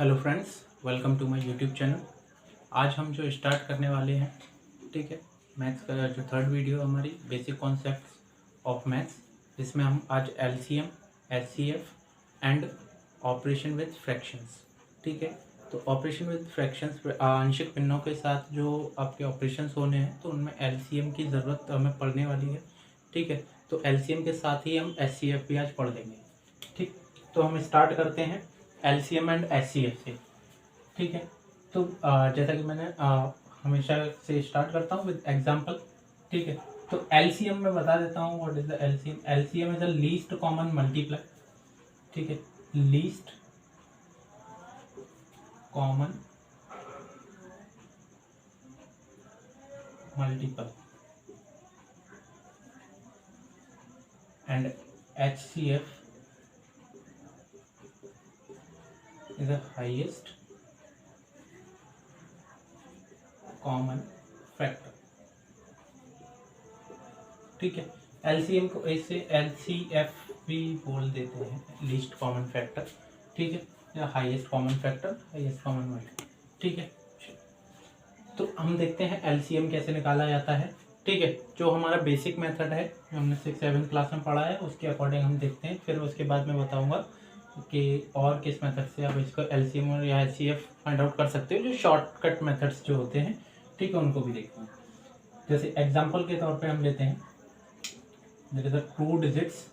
Hello friends, welcome to my YouTube channel. आज हम जो स्टार्ट करने वाले हैं, ठीक है, मैथ्स का जो थर्ड वीडियो हमारी बेसिक कॉन्सेप्ट्स ऑफ मैथ्स, जिसमें हम आज LCM, HCF and operation with fractions, ठीक है। तो ऑपरेशन विद फ्रैक्शंस, आंशिक भिन्नों के साथ जो आपके ऑपरेशंस होने हैं, तो उनमें एलसीएम की ज़रूरत हमें पड़ने वाली है, ठीक है। तो एलसीएम के साथ ही हम एचसीएफ भी आज पढ़ लेंगे, ठीक। तो हम स्टार्ट करते हैं एलसीएम एंड एचसीएफ से, ठीक है। तो जैसा कि मैंने हमेशा से स्टार्ट करता हूँ विद एग्जांपल, ठीक है। तो एलसीएम में बता देता हूँ what is the LCM. LCM is the least common multiply, ठीक है, least common multiple. And HCF is the highest common factor, ठीक है। एलसीएम को ऐसे एलसीएफ भी बोल देते हैं, लीस्ट कॉमन फैक्टर, ठीक है, या highest common factor, highest common multiple, ठीक है। तो हम देखते हैं एलसीएम कैसे निकाला जाता है, ठीक है। जो हमारा बेसिक मेथड है, जो हमने 6-7 क्लास में पढ़ा है, उसके अकॉर्डिंग हम देखते हैं। फिर उसके बाद मैं बताऊंगा कि और किस मेथड से आप इसको एलसीएम और या एचसीएफ फाइंड आउट कर सकते हो, जो शॉर्टकट मेथड्स जो होते हैं, ठीक है, उनको भी देखते हैं। जैसे एग्जांपल के तौर पे हम लेते हैं, there is 2 digits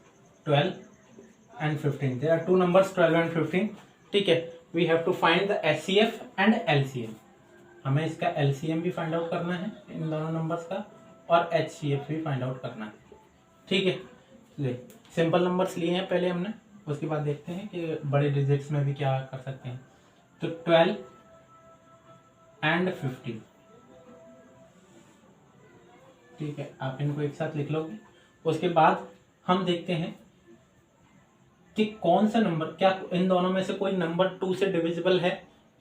12 and 15, there are 2 numbers 12 and 15, ठीक है। We have to find the HCF and LCM. हमें इसका एलसीएम भी फाइंड आउट करना है इन दोनों नंबर्स का, और एचसीएफ भी फाइंड आउट करना है, ठीक है। सिंपल नंबर्स लिए हैं पहले हमने, उसके बाद देखते हैं कि बड़े डिजिट्स में भी क्या कर सकते हैं। तो 12 एंड 15, ठीक है, आप इनको एक साथ लिख लोगे। उसके बाद हम देखते हैं कि कौन सा नंबर, क्या इन दोनों में से कोई नंबर 2 से डिविजिबल है।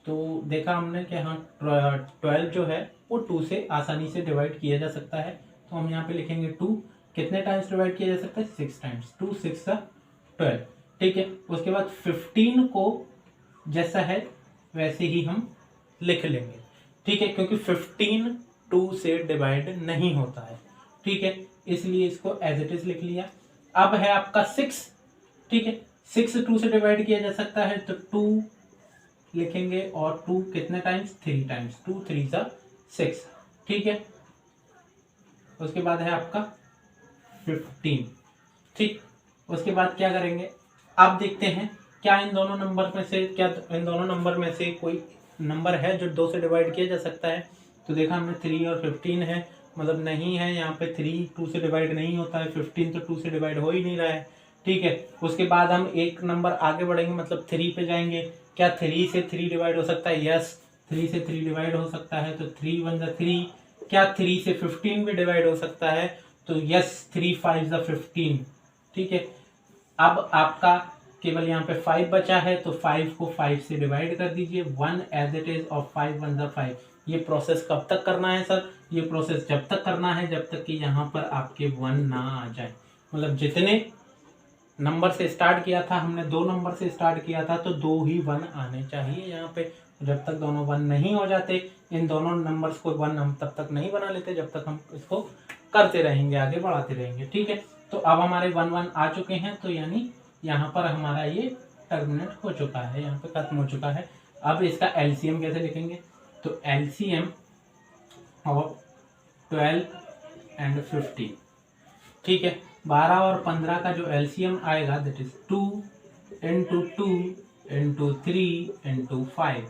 तो देखा हमने कि हाँ, 12 जो है वो 2 से आसानी से डिवाइड किया जा सकता है। तो हम यहाँ पे लिखेंगे 2 कितने टाइम्स डिवाइड किया जा सकता है, 6 टाइम्स, 2 6 12, ठीक है। उसके बाद 15 को जैसा है वैसे ही हम लिख लेंगे, ठीक है, क्योंकि 15 2 से डिवाइड नहीं होता है, ठीक है, इसलिए इसको एज इट इज लिख लिया। अब है आपका 6, ठीक है, 6 2 से डिवाइड किया जा सकता है, तो 2 लिखेंगे, और 2 कितने टाइम्स, 3 टाइम्स, 2 3 6, ठीक है। उसके बाद है आपका 15, ठीक। उसके बाद क्या करेंगे, आप देखते हैं क्या इन दोनों नंबर में से कोई नंबर है जो 2 से डिवाइड किया जा सकता है। तो देखा हमने 3 और 15 है, मतलब नहीं है, यहाँ पे 3 2 से डिवाइड नहीं होता है, 15 तो 2 से डिवाइड हो ही नहीं रहा है, ठीक है। उसके बाद हम एक नंबर आगे बढ़ेंगे, मतलब 3 पे जाएंगे। क्या 3 से 3 डिवाइड हो सकता है? यस, 3 से 3 डिवाइड हो सकता है, तो 3 1 3। क्या 3 से 15 भी डिवाइड हो सकता है? तो यस, 3 5 15, ठीक है। अब आपका केवल यहाँ पे 5 बचा है, तो 5 को 5 से डिवाइड कर दीजिए, 1 एज इट इज, और 5 1 5। ये प्रोसेस कब तक करना है सर? ये प्रोसेस जब तक करना है जब तक कि यहाँ पर आपके 1 ना आ जाए। मतलब जितने नंबर से स्टार्ट किया था हमने, 2 नंबर से स्टार्ट किया था, तो 2 ही 1 आने चाहिए यहाँ पे। जब तक दोनों 1 नहीं हो जाते, इन दोनों नंबर्स को 1 हम तब तक नहीं बना लेते जब तक हम इसको करते रहेंगे, आगे बढ़ाते रहेंगे, ठीक है। तो अब हमारे 1 1 आ चुके हैं, तो यानी यहाँ पर हमारा ये टर्मिनेट हो चुका है, यहाँ पे खत्म हो चुका है। अब इसका एलसीएम कैसे लिखेंगे? तो एलसीएम ऑफ 12 एंड 15, ठीक है। 12 और 15 का जो एलसीएम आएगा, that is 2 into 2 into 3 into 5,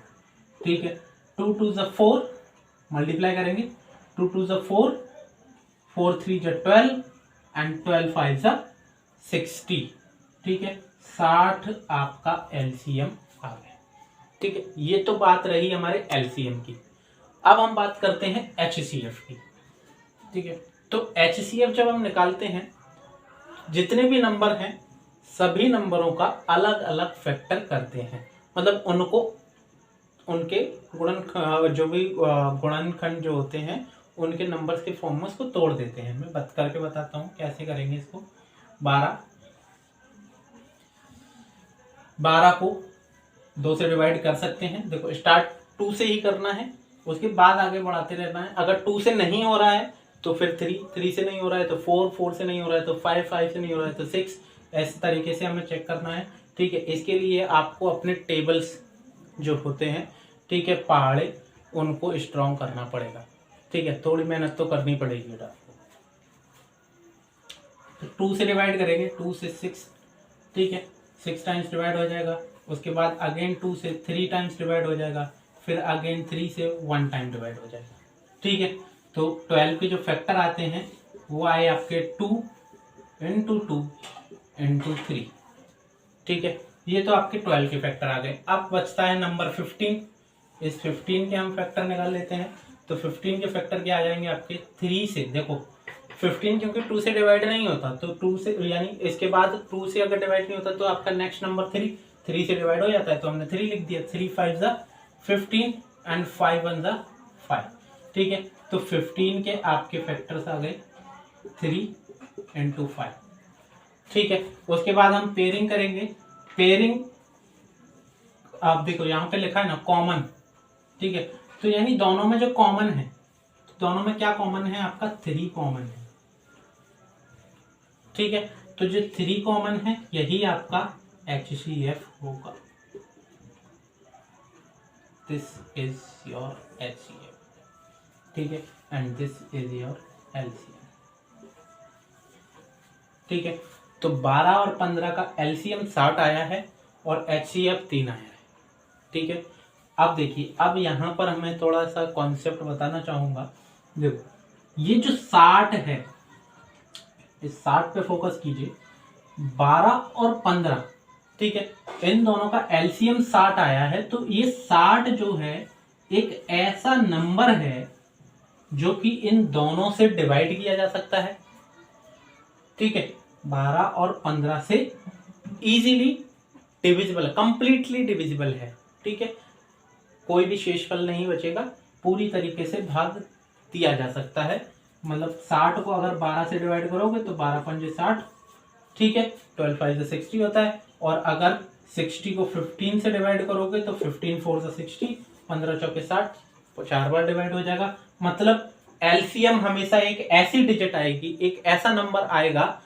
ठीक है। 2 2 4, मल्टीप्लाई करेंगे, 2 2 4, 4 3 12, एंड 12 5 60, ठीक है। 60 आपका एलसीएम आ गया, ठीक है। ये तो बात रही हमारे एलसीएम की। अब हम बात करते हैं एचसीएफ की, ठीक है। तो एचसीएफ जब हम निकालते हैं, जितने भी नंबर हैं सभी नंबरों का अलग अलग फैक्टर करते हैं, मतलब उनको उनके गुणनखंड जो होते हैं उनके नंबर्स के फॉर्म में उसको तोड़ देते हैं। मैं करके बताता हूँ कैसे करेंगे इसको। 12 को 2 से डिवाइड कर सकते हैं। देखो स्टार्ट 2 से ही करना है, उसके बाद आगे बढ़ाते रहना है। अगर 2 से नहीं हो रहा है तो फिर 3 से नहीं हो रहा है तो 4 से नहीं हो रहा है तो 5 से नहीं हो रहा है तो 6, ऐसे तरीके से हमें चेक करना है। ठीक है, इसके लिए आपको अपने टेबल्स जो होते हैं, ठीक है, पहाड़े, उनको स्ट्रॉन्ग करना पड़ेगा। ठीक है, थोड़ी मेहनत तो करनी पड़ेगी आपको। तो 2 से डिवाइड करेंगे, 2 से 6, ठीक है, 6 टाइम्स डिवाइड हो जाएगा। उसके बाद अगेन 2 से 3 टाइम्स डिवाइड हो जाएगा, फिर अगेन 3 से 1 टाइम डिवाइड हो जाएगा। ठीक है, तो 12 के जो फैक्टर आते हैं वो आए आपके 2 इंटू 2 इंटू 3। ठीक है, ये तो आपके 12 के फैक्टर आ गए। अब बचता है नंबर 15। इस 15 के हम फैक्टर निकाल लेते हैं। तो 15 के फैक्टर क्या आ जाएंगे आपके 3 से। देखो 15 क्योंकि 2 से डिवाइड नहीं होता, तो 2 से यानी इसके बाद 2 से अगर डिवाइड नहीं होता तो आपका नेक्स्ट नंबर 3 से डिवाइड हो जाता है, तो हमने 3 लिख दिया। 3 5 ज़ा 15 एंड 5 1 ज़ा 5। ठीक है, तो 15 के आपके फैक्टर्स आ गए 3 इंटू 5। ठीक है, उसके बाद हम पेयरिंग करेंगे। पेयरिंग आप देखो यहाँ पे लिखा है ना कॉमन। ठीक है, तो यानी दोनों में जो कॉमन है, तो दोनों में क्या कॉमन है, आपका 3 कॉमन है। ठीक है, तो जो 3 कॉमन है यही आपका HCF होगा। This is your HCF। ठीक है, and this is your LCM। ठीक है, तो 12 और 15 का LCM 60 आया है और HCF 3 आया है। ठीक है, अब देखिए, अब यहाँ पर हमें थोड़ा सा कॉन्सेप्ट बताना चाहूंगा। देखो ये जो 60 है, इस 60 पे फोकस कीजिए। 12 और 15, ठीक है, इन दोनों का LCM 60 आया है। तो ये 60 जो है एक ऐसा नंबर है जो कि इन दोनों से डिवाइड किया जा सकता है। ठीक है, 12 और 15 से इजीली डिविजिबल, कंप्लीटली डिविजिबल है। ठीक है, कोई भी शेषफल नहीं बचेगा, पूरी तरीके से भाग दिया जा सकता है। मतलब 60 को अगर 12 से डिवाइड करोगे तो 12 पंजे 60, ठीक है, 12 5 60 होता है। और अगर 60 को 15 से डिवाइड करोगे तो 15 4 60, 15 चौके 60, 4 बार डिवाइड हो जाएगा। मतलब LCM हमेशा एक ऐसी डिजिट आएगी, एक ऐसा नंबर आएगा,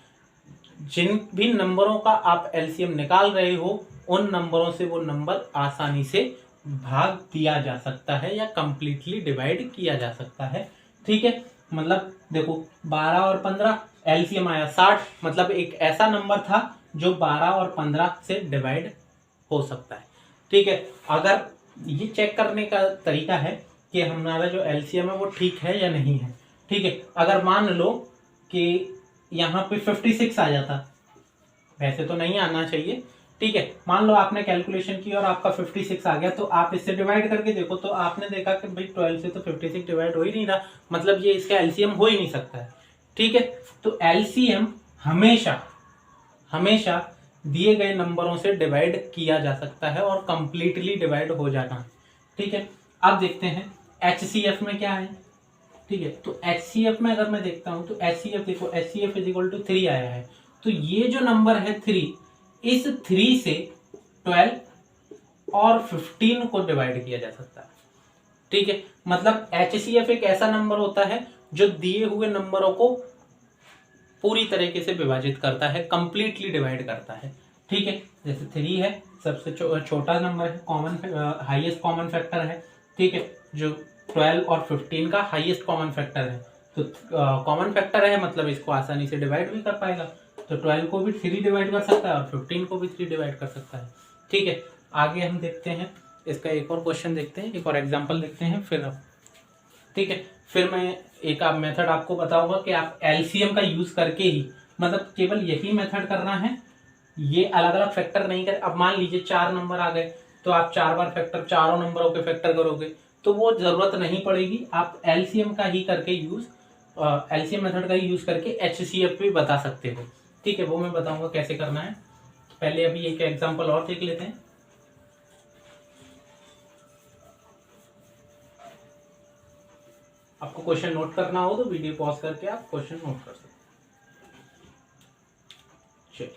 जिन भी नंबरों का आप LCM निकाल रहे हो उन नंबरों से वो नंबर आसानी से भाग दिया जा सकता है या कंप्लीटली डिवाइड किया जा सकता है। ठीक है, मतलब देखो 12 और 15 LCM आया 60, मतलब एक ऐसा नंबर था जो 12 और 15 से डिवाइड हो सकता है। ठीक है, अगर ये चेक करने का तरीका है कि हमारा जो LCM है वो ठीक है या नहीं है। ठीक है, अगर मान लो कि यहाँ पे 56 आ जाता, वैसे तो नहीं आना चाहिए। ठीक है, मान लो आपने कैलकुलेशन की और आपका 56 आ गया, तो आप इससे डिवाइड करके देखो, तो आपने देखा कि भाई 12 से तो 56 डिवाइड हो ही नहीं रहा, मतलब ये इसका LCM हो ही नहीं सकता है। ठीक है, तो LCM हमेशा हमेशा दिए गए नंबरों से डिवाइड किया जा सकता है और कंप्लीटली डिवाइड हो जाना। ठीक है, अब देखते हैं HCF में क्या है। ठीक है, तो HCF में अगर मैं देखता हूं तो HCF देखो, HCF इज इक्वल टू 3 आया है। तो ये जो नंबर है 3, इस 3 से 12 और 15 को डिवाइड किया जा सकता है। ठीक है, मतलब HCF एक ऐसा नंबर होता है जो दिए हुए नंबरों को पूरी तरीके से विभाजित करता है, कंप्लीटली डिवाइड करता है। ठीक है, जैसे 3 है, सबसे छोटा नंबर है, कॉमन हाईएस्ट कॉमन फैक्टर है। ठीक है, जो 12 और 15 का हाईएस्ट कॉमन फैक्टर है, तो कॉमन फैक्टर है मतलब इसको आसानी से डिवाइड भी कर पाएगा। तो 12 को भी 3 डिवाइड कर सकता है और 15 को भी 3 डिवाइड कर सकता है। ठीक है, आगे हम देखते हैं इसका एक और क्वेश्चन देखते हैं, एक और एग्जांपल देखते हैं फिर अब। ठीक है, फिर मैं एक आप मेथड आपको बताऊंगा कि आप LCM का यूज करके ही, मतलब केवल यही मेथड करना है, ये अलग अलग फैक्टर नहीं कर। अब मान लीजिए 4 नंबर आ गए, तो आप 4 बार फैक्टर, चारों नंबरों के फैक्टर करोगे तो वो जरूरत नहीं पड़ेगी। आप LCM का ही करके यूज, LCM मेथड का ही यूज करके HCF भी बता सकते हो। ठीक है, वो मैं बताऊंगा कैसे करना है। पहले अभी एक एग्जांपल और देख लेते हैं। आपको क्वेश्चन नोट करना हो तो वीडियो पॉज करके आप क्वेश्चन नोट कर सकते हैं।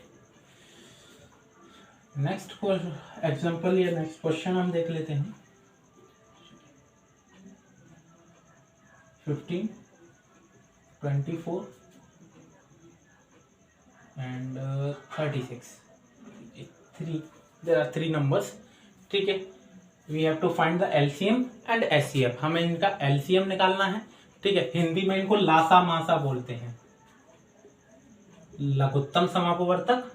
नेक्स्ट एग्जाम्पल या नेक्स्ट क्वेश्चन हम देख लेते हैं। 15, 24 and 36, there are three numbers। ठीक है, we have to find the LCM and HCF. हमें इनका एलसीएम निकालना है। ठीक है, हिंदी में इनको लासा मासा बोलते हैं, लघुत्तम समापवर्तक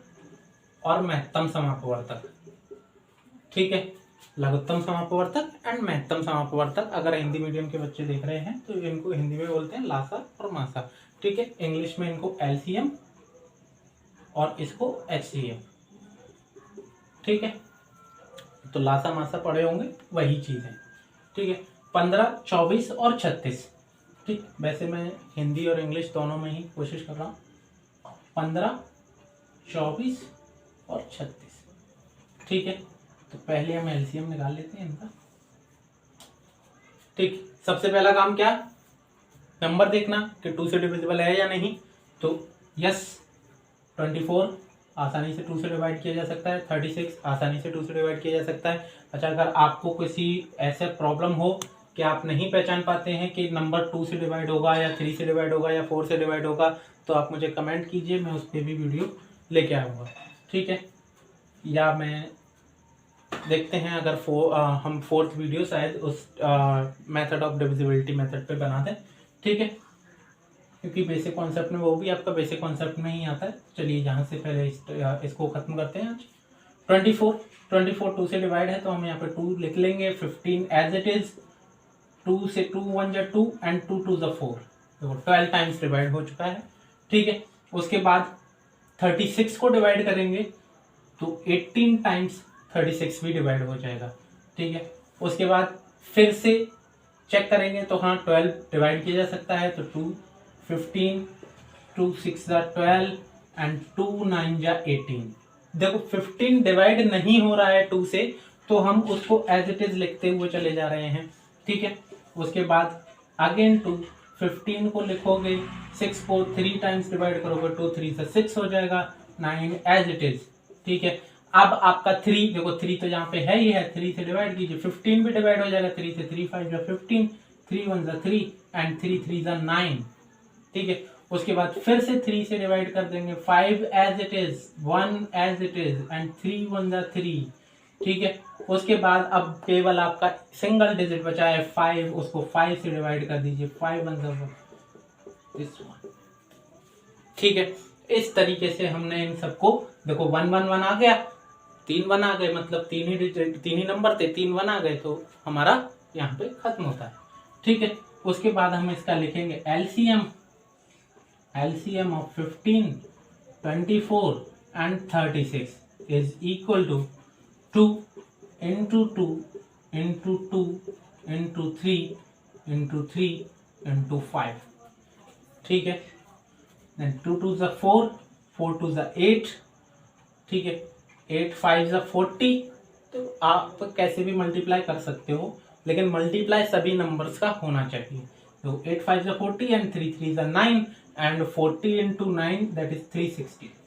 और महत्तम समापवर्तक। ठीक है, लघुत्तम समापवर्तक एंड महत्तम समापवर्तक। अगर हिंदी मीडियम के बच्चे देख रहे हैं तो इनको हिंदी में बोलते हैं लासा और मासा। ठीक है, इंग्लिश में इनको एलसीएम और इसको एचसीएफ। ठीक है, तो लासा मासा पढ़े होंगे, वही चीज है। ठीक है, 15, 24 और 36। ठीक, वैसे मैं हिंदी और इंग्लिश दोनों में ही कोशिश कर रहा हूँ। 15, 24 और 36। ठीक है, तो पहले हम एलसीएम निकाल लेते हैं इनका। ठीक, सबसे पहला काम क्या, नंबर देखना कि 2 से डिविजिबल है या नहीं। तो यस, 24 आसानी से 2 से डिवाइड किया जा सकता है, 36 आसानी से 2 से डिवाइड किया जा सकता है। अच्छा, अगर आपको किसी ऐसे प्रॉब्लम हो कि आप नहीं पहचान पाते हैं कि नंबर 2 से डिवाइड होगा या 3 से डिवाइड होगा या 4 से डिवाइड होगा, तो आप मुझे कमेंट कीजिए, मैं उस पर भी वीडियो लेके आऊँगा। ठीक है, या मैं देखते हैं अगर हम 4th वीडियो शायद उस मेथड ऑफ डिविजिबिलिटी मेथड पे बना दें। ठीक है, क्योंकि बेसिक कॉन्सेप्ट में वो भी आपका बेसिक कॉन्सेप्ट में ही आता है। चलिए यहाँ से पहले इसको खत्म करते हैं आज। 24 2 से डिवाइड है तो हम यहाँ पे 2 लिख लेंगे। 15 एज इट इज, 2 से 2 1 जा 2 एंड 2 2 जा 4, तो 12 टाइम्स डिवाइड हो चुका है। ठीक है, उसके बाद 36 को डिवाइड करेंगे तो 18 टाइम्स 36 भी डिवाइड हो जाएगा। ठीक है, उसके बाद फिर से चेक करेंगे तो हाँ 12 डिवाइड किया जा सकता है, तो 2 15, 2 6 जा 12 एंड 2 9 जा 18। देखो 15 डिवाइड नहीं हो रहा है 2 से, तो हम उसको एज इट इज लिखते हुए चले जा रहे हैं। ठीक है, उसके बाद अगेन 2, 15 को लिखोगे, 6 को 3 टाइम्स डिवाइड करोगे, 2 3 से 6 हो जाएगा, 9 एज इट इज। ठीक है, अब आपका 3, देखो 3 तो यहाँ पे है ही है, 3 से डिवाइड कीजिए, 15 भी डिवाइड हो जाएगा। 3 से 3 5 जा 15, 3 1 जा 3 एंड 3 3 जा 9। ठीक है, उसके बाद फिर से 3 से डिवाइड कर देंगे, 5 as it is, 1 as it is and 3 1 जा 3। ठीक है, उसके बाद अब केवल आपका सिंगल डिजिट बचा है 5, उसको 5 से डिवाइड कर दीजिए, 5 1 जा दिस वन। ठीक है, इस तरीके से हमने इन सबको, देखो 1 1 1 आ गया, 3 1 आ गए, मतलब तीन ही नंबर थे, 3 1 आ गए, तो हमारा यहाँ पे खत्म होता है। ठीक है, उसके बाद हम इसका लिखेंगे LCM. LCM of 15, 24 and 36 is equal to 2 into 2 into 2 into 3 into 3 into 5। ठीक है, then 2 2 जा 4, 4 2 जा 8। ठीक है, 8 5 जा 40। तो आप कैसे भी मल्टीप्लाई कर सकते हो, लेकिन मल्टीप्लाई सभी नंबर्स का होना चाहिए। तो 8 5 जा 40 एंड 3 3 जा 9 एंड 40 into 9 that is 360।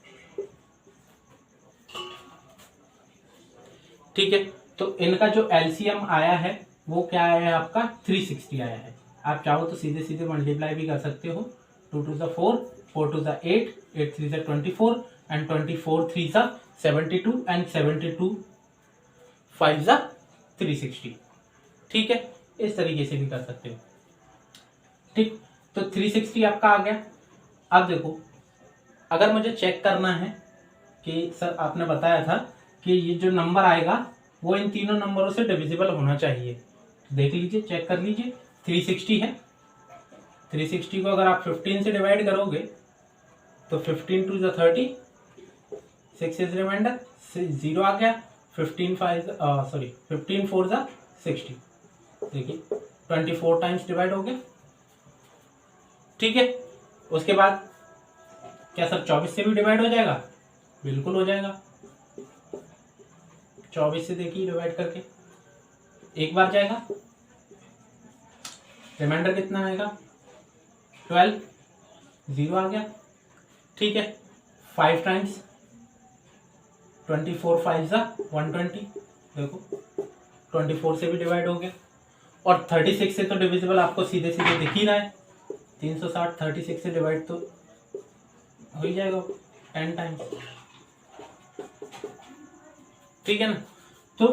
ठीक है, तो इनका जो एलसीएम आया है वो क्या आया है आपका, 360 आया है। आप चाहो तो सीधे सीधे मल्टीप्लाई भी कर सकते हो, 2 2 जा 4, 4 2 जा 8, 8 3 जा 24 एंड 24 3 जा 72 एंड 72 5 जा 360। ठीक है, इस तरीके से भी कर सकते हो। ठीक, तो 360 आपका आ गया। अब देखो, अगर मुझे चेक करना है कि सर आपने बताया था कि ये जो नंबर आएगा वो इन तीनों नंबरों से डिविजिबल होना चाहिए, तो देख लीजिए, चेक कर लीजिए। 360 है, 360 को अगर आप 15 से डिवाइड करोगे तो 15 2 जा 30, 6 इज रिमाइंडर, 0 आ गया। 15 4 जा 60। देखिए 24 टाइम्स डिवाइड हो गया। ठीक है, उसके बाद क्या सर 24 से भी डिवाइड हो जाएगा? बिल्कुल हो जाएगा। 24 से देखिए डिवाइड करके एक बार जाएगा, रिमाइंडर कितना आएगा 12, 0 आ गया। ठीक है, 5 टाइम्स 24 5 जा 120, देखो 24 से भी डिवाइड हो गया, और 36 से तो डिविजिबल आपको सीधे सीधे दिख ही रहा है, 360 36 से डिवाइड तो हो ही जाएगा 10 टाइम्स, ठीक है ना। तो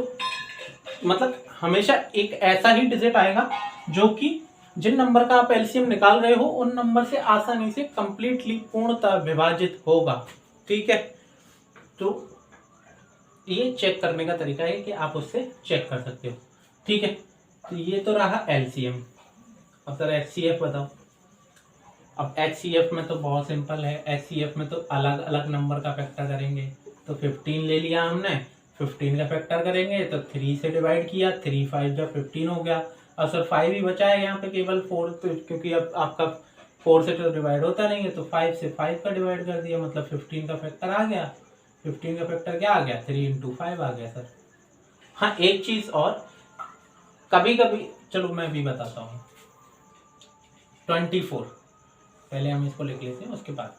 मतलब हमेशा एक ऐसा ही डिजिट आएगा जो कि जिन नंबर का आप एलसीएम निकाल रहे हो उन नंबर से आसानी से कंप्लीटली पूर्णतः विभाजित होगा, ठीक है। तो ये चेक करने का तरीका है कि आप उससे चेक कर सकते हो, ठीक है। तो ये तो रहा एलसीएम। अब सर एचसीएफ बताओ। अब एचसीएफ में तो बहुत सिंपल है, एचसीएफ में तो अलग अलग नंबर का फैक्टर करेंगे। तो 15 ले लिया हमने, 15 का फैक्टर करेंगे तो 3 से डिवाइड किया, 3 5 जब 15 हो गया। अब सर 5 ही बचा है यहाँ पे केवल 4, तो क्योंकि अब आपका 4 से तो डिवाइड होता नहीं है, तो 5 से 5 का डिवाइड कर दिया, मतलब 15 का फैक्टर आ गया। 15 का फैक्टर क्या आ गया, 3 × 5 आ गया सर। हाँ एक चीज और, कभी कभी चलो मैं भी बताता हूँ। 24, पहले हम इसको लिख लेते हैं, उसके बाद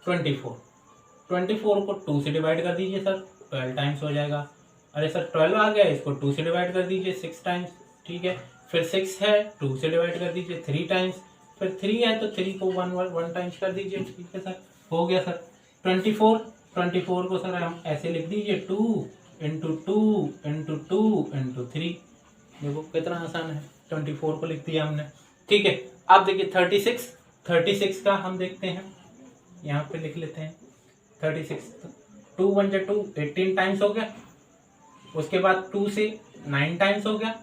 24 को 2 से डिवाइड कर दीजिए सर, 12 टाइम्स हो जाएगा। अरे सर 12 आ गया, इसको 2 से डिवाइड कर दीजिए 6 टाइम्स, ठीक है। फिर 6 है, 2 से डिवाइड कर दीजिए 3 टाइम्स, फिर 3 है तो 3 को 1 टाइम्स कर दीजिए, ठीक है सर, हो गया सर। 24 को सर हम ऐसे लिख दीजिए 2 × 2 × 2 × 3, देखो कितना आसान है, 24 को लिख दिया हमने, ठीक है। अब देखिए 36 का हम देखते हैं, यहाँ पे लिख लेते हैं 36, 2 1 जा 2, 18 टाइम्स हो गया। उसके बाद 2 से 9 टाइम्स हो गया।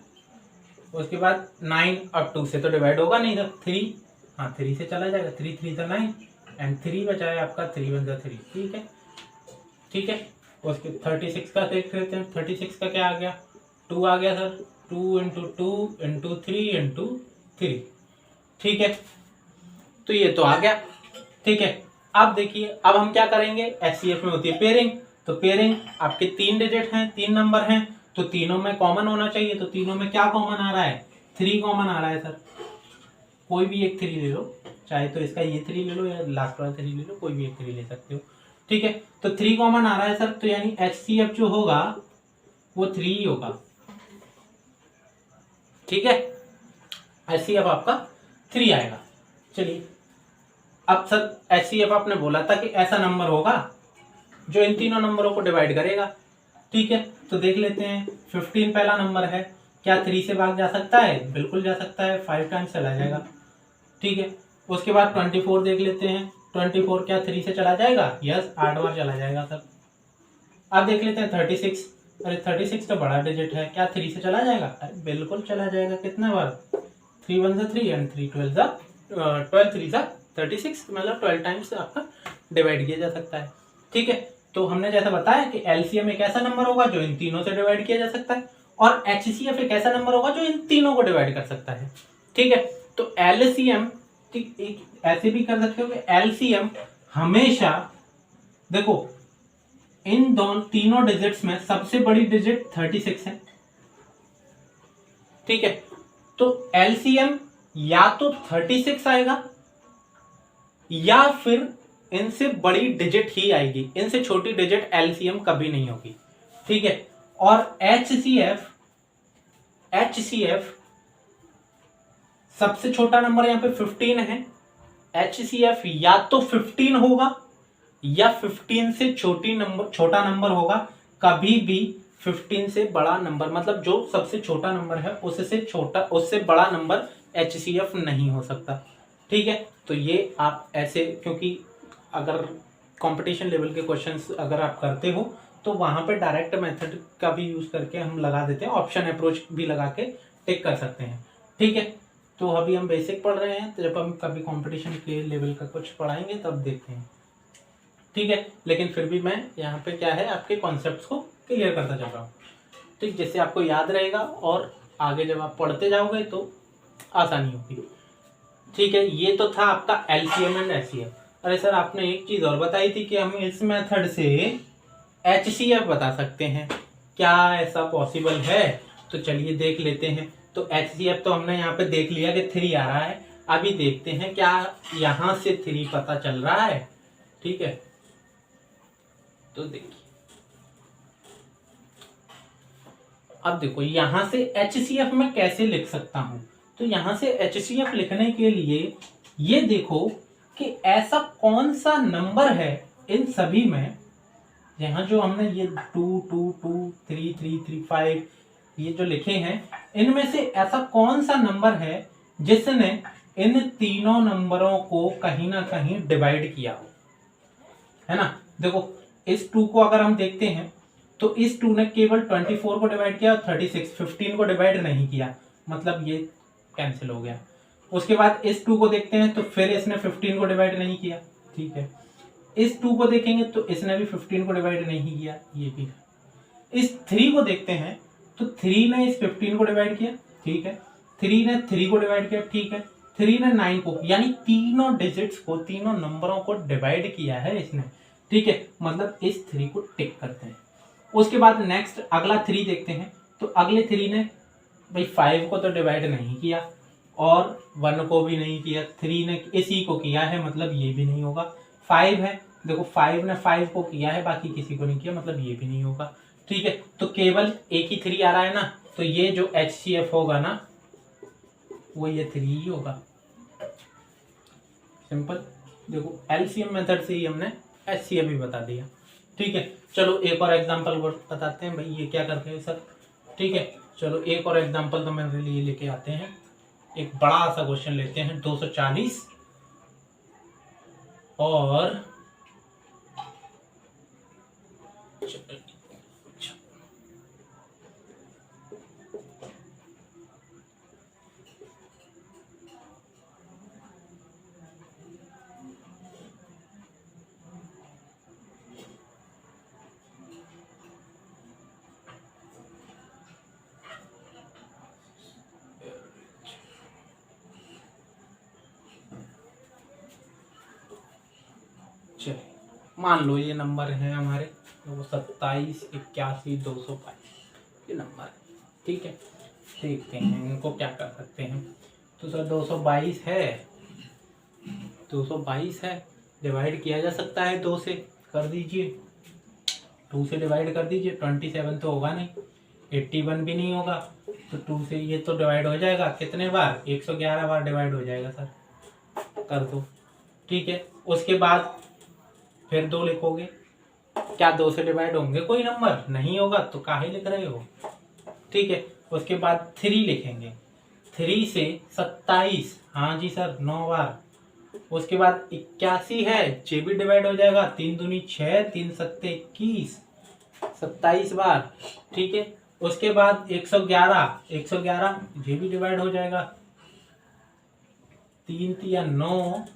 उसके बाद 9, अब 2 से तो डिवाइड होगा नहीं था, 3, हाँ 3 से चला जाएगा, 3 3 जा 9 एंड 3 बचा है आपका, 3 1 जा 3, ठीक है, ठीक है। उसके 36 का देख लेते हैं, 36 का क्या आ गया, 2 आ गया सर, 2 × 2 × 3 × 3, ठीक है। तो ये तो आ गया, ठीक है। अब देखिए अब हम क्या करेंगे, एचसीएफ में होती है पेयरिंग, तो पेयरिंग आपके 3 डिजिट हैं, 3 नंबर हैं, तो तीनों में कॉमन होना चाहिए। तो तीनों में क्या कॉमन आ रहा है, 3 कॉमन आ रहा है सर, कोई भी एक 3 ले लो, चाहे तो इसका ये 3 ले लो या लास्ट वाला 3 ले लो, कोई भी एक 3 ले सकते हो, ठीक है। तो 3 कॉमन आ रहा है सर, तो यानी एचसीएफ जो होगा वो 3 ही होगा, ठीक है। एचसीएफ आपका 3 आएगा। चलिए अब सर एचसीएफ आपने बोला था कि ऐसा नंबर होगा जो इन तीनों नंबरों को डिवाइड करेगा, ठीक है। तो देख लेते हैं, 15 पहला नंबर है, क्या 3 से भाग जा सकता है, बिल्कुल जा सकता है, 5 टाइम्स चला जाएगा, ठीक है। उसके बाद 24 देख लेते हैं, 24 क्या 3 से चला जाएगा, यस 8 बार चला जाएगा सर। अब देख लेते हैं 36, अरे 36 तो बड़ा डिजिट है, क्या 3 से चला जाएगा, अरे बिल्कुल चला जाएगा, कितने बार, 3 1 जा 3 एंड 3 12 जा 12 3 जा 36, मतलब 12 टाइम्स आपका डिवाइड किया जा सकता है, ठीक है। तो हमने जैसा बताया कि एलसीएम एक ऐसा नंबर होगा जो इन तीनों से डिवाइड किया जा सकता है, और एचसीएफ एक ऐसा नंबर होगा जो इन तीनों को डिवाइड कर सकता है, ठीक है। तो एलसीएम एक ऐसे भी कर सकते हो कि एलसीएम हमेशा देखो इन दोनों तीनों डिजिट्स में सबसे बड़ी डिजिट 36 है, ठीक है। तो एलसीएम या तो 36 आएगा या फिर इनसे बड़ी डिजिट ही आएगी, इनसे छोटी डिजिट एलसीएम कभी नहीं होगी, ठीक है। और एचसीएफ सबसे छोटा नंबर यहां पे 15 है, एचसीएफ या तो 15 होगा या 15 से छोटा नंबर होगा, कभी भी 15 से बड़ा नंबर, मतलब जो सबसे छोटा नंबर है उससे बड़ा नंबर एचसीएफ नहीं हो सकता, ठीक है। तो ये आप ऐसे, क्योंकि अगर कंपटीशन लेवल के क्वेश्चंस अगर आप करते हो तो वहां पे डायरेक्ट मेथड का भी यूज करके हम लगा देते हैं, ऑप्शन अप्रोच भी लगा के टिक कर सकते हैं, ठीक है। तो अभी हम बेसिक पढ़ रहे हैं, तो जब हम कभी कंपटीशन के लेवल का कुछ पढ़ाएंगे तब देखते हैं, ठीक है। लेकिन फिर भी मैं यहाँ पे क्या है आपके कॉन्सेप्ट्स को क्लियर करता जा रहा हूँ, ठीक, जिससे आपको याद रहेगा और आगे जब आप पढ़ते जाओगे तो आसानी होगी, ठीक है। ये तो था आपका एलसीएम एंड एचसीएफ। अरे सर आपने एक चीज और बताई थी कि हम इस मेथड से एचसीएफ बता सकते हैं, क्या ऐसा पॉसिबल है? तो चलिए देख लेते हैं। तो एचसीएफ तो हमने यहाँ पे देख लिया कि 3 आ रहा है, अभी देखते हैं क्या यहां से 3 पता चल रहा है, ठीक है। तो देखिए अब देखो यहाँ से HCF में कैसे लिख सकता हूं, तो यहाँ से HCF लिखने के लिए ये देखो कि ऐसा कौन सा नंबर है इन सभी में, यहाँ जो हमने ये 2 2 2 3 3 3 5 ये जो लिखे हैं, इनमें से ऐसा कौन सा नंबर है जिसने इन तीनों नंबरों को कहीं ना कहीं डिवाइड किया हो, है ना। देखो इस 2 को अगर हम देखते हैं तो इस 2 ने केवल 24 को डिवाइड किया और 36 15 को डिवाइड नहीं किया, मतलब ये कैंसिल हो गया। उसके बाद इस 2 को देखते हैं तो फिर इसने 15 को डिवाइड नहीं किया, ठीक है। इस 2 को देखेंगे तो इसने भी 15 को डिवाइड नहीं किया, ये भी। इस 3 को देखते हैं तो 3 ने इस 15 को डिवाइड किया, ठीक है। 3 ने 3 को डिवाइड किया, ठीक है। 3 ने 9 को, यानी तीनों डिजिट्स को, तीनों नंबरों को डिवाइड किया है इसने, ठीक है। मतलब इस 3 को टिक करते हैं। उसके बाद नेक्स्ट अगला 3 देखते हैं, तो अगले 3 ने भाई 5 को तो डिवाइड नहीं किया और 1 को भी नहीं किया, 3 ने इसी को किया है, मतलब ये भी नहीं होगा। 5 है, देखो 5 ने 5 को किया है, बाकी किसी को नहीं किया, मतलब ये भी नहीं होगा, ठीक है। तो केवल एक ही 3 आ रहा है ना, तो ये जो HCF होगा ना वो ये 3 ही होगा, सिंपल। देखो LCM मेथड से ही हमने HCF भी बता दिया, ठीक है। चलो एक और एग्जांपल बताते हैं भाई, ये क्या करते हैं सर, ठीक है। चलो एक और एग्जांपल तो मेरे लिए लेके आते हैं, एक बड़ा सा क्वेश्चन लेते हैं। 240 और मान लो ये नंबर है हमारे, वो 27 81 222 ये नंबर है, ठीक है। देखते हैं इनको क्या कर सकते हैं। तो सर 222 है, 222 है, डिवाइड किया जा सकता है 2 से, कर दीजिए, 2 से डिवाइड कर दीजिए। 27 तो होगा नहीं, 81 भी नहीं होगा, तो 2 से ये तो डिवाइड हो जाएगा कितने बार, 111 बार डिवाइड हो जाएगा सर, कर दो, ठीक है। उसके बाद फिर 2 लिखोगे, क्या 2 से डिवाइड होंगे कोई नंबर, नहीं होगा तो काहे लिख रहे हो, ठीक है। उसके बाद 3 लिखेंगे, 3 से 27, हाँ जी सर 9 बार। उसके बाद 81 है, ये भी डिवाइड हो जाएगा, 3 दूनी 6, 3 सत्ते 21, 27 बार, ठीक है। उसके बाद 111 ये भी डिवाइड हो जाएगा, 3 तिया 9,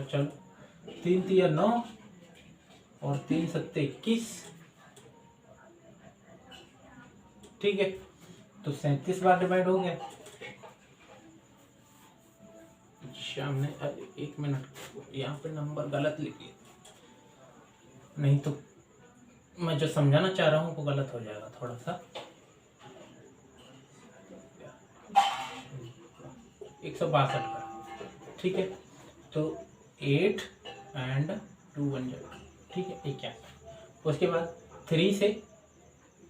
चलो 3 तिया 9 और 3 सत्ते 21, ठीक है। तो 37 बार डिवाइड हो गया। हमने एक मिनट यहाँ पे नंबर गलत लिख लिया, नहीं तो मैं जो समझाना चाह रहा हूँ वो गलत हो जाएगा थोड़ा सा। 162 का, ठीक है। तो 8 and 2 बन जाएगा, ठीक है, 81। उसके बाद 3 से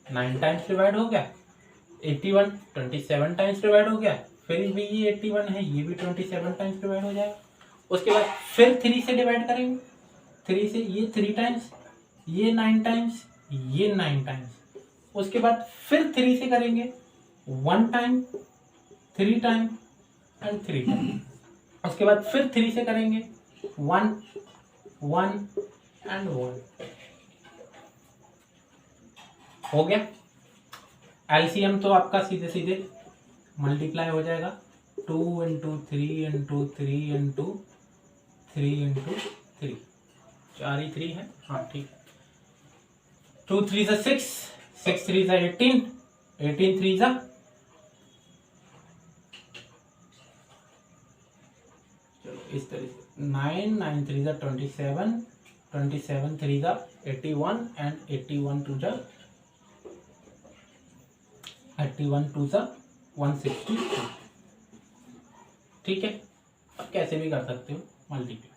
9 टाइम्स डिवाइड हो गया, 81 27 टाइम्स डिवाइड हो गया, फिर भी ये 81 है, ये भी 27 टाइम्स डिवाइड हो जाएगा। उसके बाद फिर 3 से डिवाइड करेंगे, 3 से ये 3 टाइम्स, ये 9 टाइम्स, ये 9 टाइम्स। उसके बाद फिर 3 से करेंगे 1 टाइम, 3 टाइम एंड 3 टाइम। उसके बाद फिर 3 से करेंगे 1 1 एंड 1। हो गया। एलसीएम तो आपका सीधे सीधे मल्टीप्लाई हो जाएगा, 2 इंटू 3 इंटू 3 इंटू 3 इंटू 3, 4 ही 3 है, हाँ ठीक है। 2 3 जा 6, 6 3 जा 18, 18 3 जा इस तरह से 9, 9 3 जा 27, 27 3 जा 81 एंड 81 2 जा 81 2 जा 162, ठीक है। अब कैसे भी कर सकते हो, मल्टीप्लाई।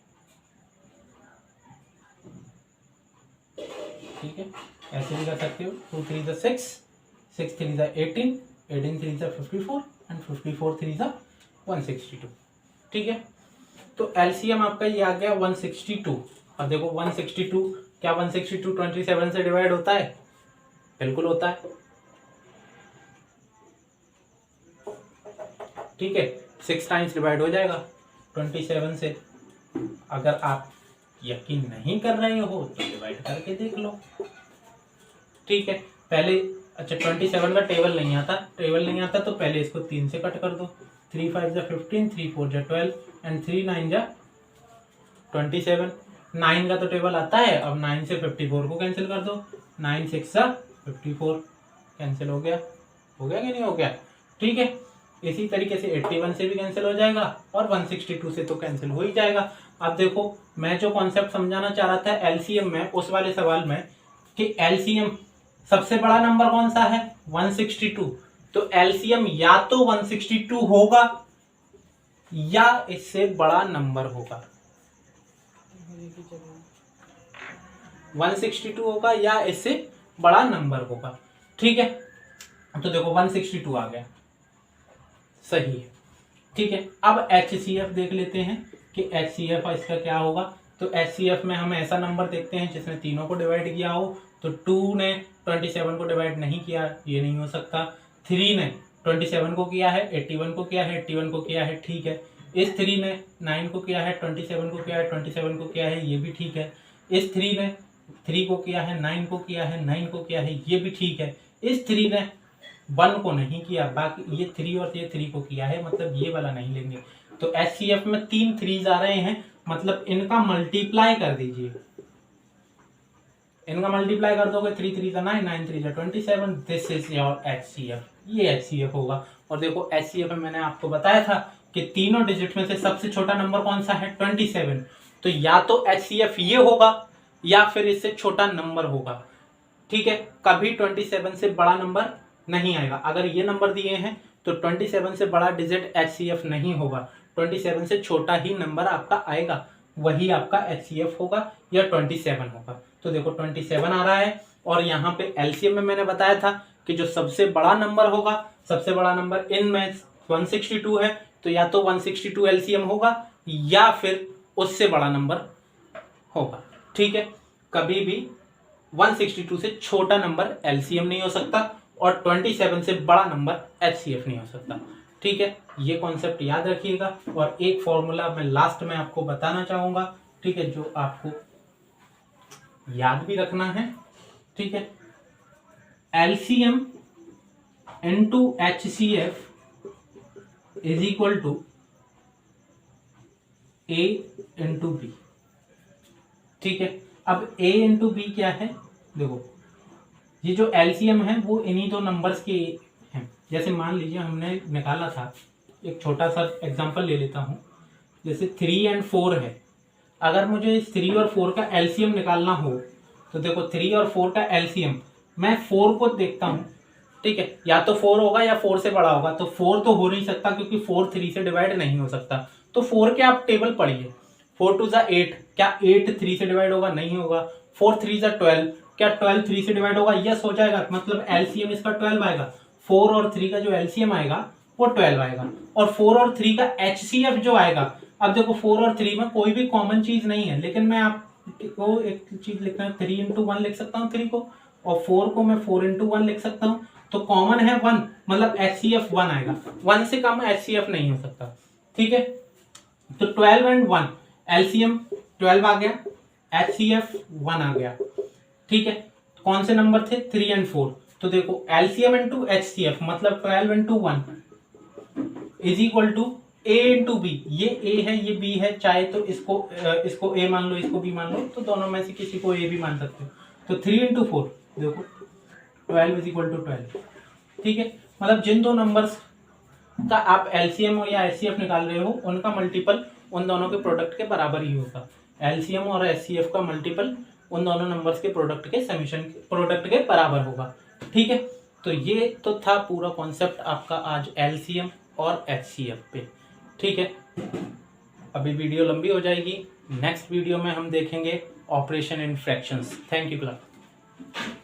ठीक है, ऐसे भी कर सकते हो। 2 3 ज़ा 6, 6 3 ज़ा 18, 18 3 ज़ा 54 एंड 54 3 ज़ा 162। ठीक है, तो एलसीएम आपका ये आ गया 162। अब देखो 162, क्या 162 27 से डिवाइड होता है? बिल्कुल होता है। ठीक है, 6 टाइम्स डिवाइड हो जाएगा 27 से। अगर आप यकीन नहीं कर रहे हो तो डिवाइड करके देख लो। ठीक है, पहले अच्छा 27 का टेबल नहीं आता तो पहले इसको 3 से कट कर दो। 3 5 जा 15, 3 4 जा 12 एंड 3 9 जा 27। 9 का तो टेबल आता है। अब 9 से 54 को कैंसिल कर दो। 9 6 जा 54, कैंसिल हो गया कि नहीं हो गया? ठीक है, इसी तरीके से 81 से भी कैंसिल हो जाएगा और 162 से तो कैंसिल हो ही जाएगा। अब देखो, मैं जो कॉन्सेप्ट समझाना चाह रहा था एलसीएम में, उस वाले सवाल में, कि एलसीएम सबसे बड़ा नंबर कौन सा है? 162। तो एलसीएम या तो 162 होगा या इससे बड़ा नंबर होगा। 162 होगा या इससे बड़ा नंबर होगा। ठीक है, तो देखो 162 आ गया, सही है। ठीक है, अब HCF देख लेते हैं कि HCF इसका क्या होगा। तो HCF में हम ऐसा नंबर देखते हैं जिसने तीनों को डिवाइड किया हो। तो 2 ने 27 को डिवाइड नहीं किया, ये नहीं हो सकता। 3 ने 27 को किया है, 81 को किया है, 81 को किया है, ठीक है। इस 3 ने 9 को किया है, 27 को किया है, 27 को किया है, ये भी ठीक है। इस 3 ने 3 को किया है, 9 को किया है, 9 को किया है, ये भी ठीक है। इस 3 ने 1 को नहीं किया, बाकी ये 3 और ये 3 को किया है, मतलब ये वाला नहीं लेंगे। तो HCF में 3 3s आ रहे हैं, मतलब इनका मल्टीप्लाई कर दीजिए। इनका मल्टीप्लाई कर दोगे, 3 3 जा 9, 9 3 जा 27, दिस इज योर HCF। ये HCF होगा। और देखो HCF में मैंने आपको बताया था कि तीनों डिजिट में से सबसे छोटा नंबर कौन सा है? 27। तो या तो HCF ये होगा या फिर इससे छोटा नंबर होगा। ठीक है, कभी 27 से बड़ा नंबर नहीं आएगा। अगर ये नंबर दिए हैं तो 27 से बड़ा डिजिट HCF नहीं होगा, 27 से छोटा ही नंबर आपका आएगा, वही आपका HCF होगा या 27 होगा। तो देखो 27 आ रहा है। और यहाँ पे LCM में मैंने बताया था कि जो सबसे बड़ा नंबर होगा, सबसे बड़ा नंबर इनमें 162 है, तो या तो 162 LCM होगा या फिर उससे बड़ा नंबर होगा। ठीक है, कभी भी 162 से छोटा नंबर LCM नहीं हो सकता और 27 से बड़ा नंबर HCF नहीं हो सकता। ठीक है, ये कॉन्सेप्ट याद रखिएगा। और एक फॉर्मूला मैं लास्ट में आपको बताना चाहूंगा, ठीक है, जो आपको याद भी रखना है। ठीक है, LCM into HCF is equal to A into B। ठीक है, अब A इंटू B क्या है? देखो, ये जो LCM है वो इन्हीं दो नंबर्स के हैं। जैसे मान लीजिए हमने निकाला था, एक छोटा सा एग्जांपल ले लेता हूँ, जैसे 3 और 4 है। अगर मुझे इस 3 और 4 का LCM निकालना हो तो देखो 3 और 4 का LCM, मैं 4 को देखता हूँ। ठीक है, या तो 4 होगा या 4 से बड़ा होगा। तो 4 तो हो नहीं सकता क्योंकि 4 3 से डिवाइड नहीं हो सकता। तो 4 के आप टेबल पढ़िए। 4 2 जा 8, क्या 8 3 से डिवाइड होगा? नहीं होगा। 4 3 जा 12, क्या 12 3 से डिवाइड होगा? यस हो जाएगा, मतलब LCM इसका 12 आएगा। 4 और 3 का जो LCM आएगा वो 12 आएगा। और 4 और 3 का HCF जो आएगा, अब देखो 4 और 3 में कोई भी कॉमन चीज नहीं है, लेकिन मैं आपको एक चीज लिखना है, 3 इंटू 1 लिख सकता हूँ 3 को, और 4 को मैं 4 इंटू 1 लिख सकता हूँ। तो कॉमन है 1, मतलब HCF 1 आएगा। 1 से कम HCF नहीं हो सकता। ठीक है, तो 12 एंड 1 LCM 12 आ गया, HCF 1 आ गया। ठीक है, कौन से नंबर थे? 3 एंड 4। तो देखो LCM इंटू HCF मतलब 12 into 1 is equal to A into B. ये A है, ये B है, चाहे तो इसको A मान लो, इसको B मान लो, तो दोनों में से किसी को A भी मान सकते हो। तो 3 इंटू 4 देखो 12 इज इक्वल टू 12। ठीक है, मतलब जिन दो नंबर्स का आप LCM या HCF निकाल रहे हो उनका मल्टीपल उन दोनों के प्रोडक्ट के बराबर ही होगा। LCM और HCF का मल्टीपल उन दोनों नंबर्स के प्रोडक्ट के समीशन प्रोडक्ट के बराबर होगा। ठीक है, तो ये तो था पूरा कॉन्सेप्ट आपका आज LCM और HCF पे। ठीक है, अभी वीडियो लंबी हो जाएगी। नेक्स्ट वीडियो में हम देखेंगे operation in fractions. Thank you class.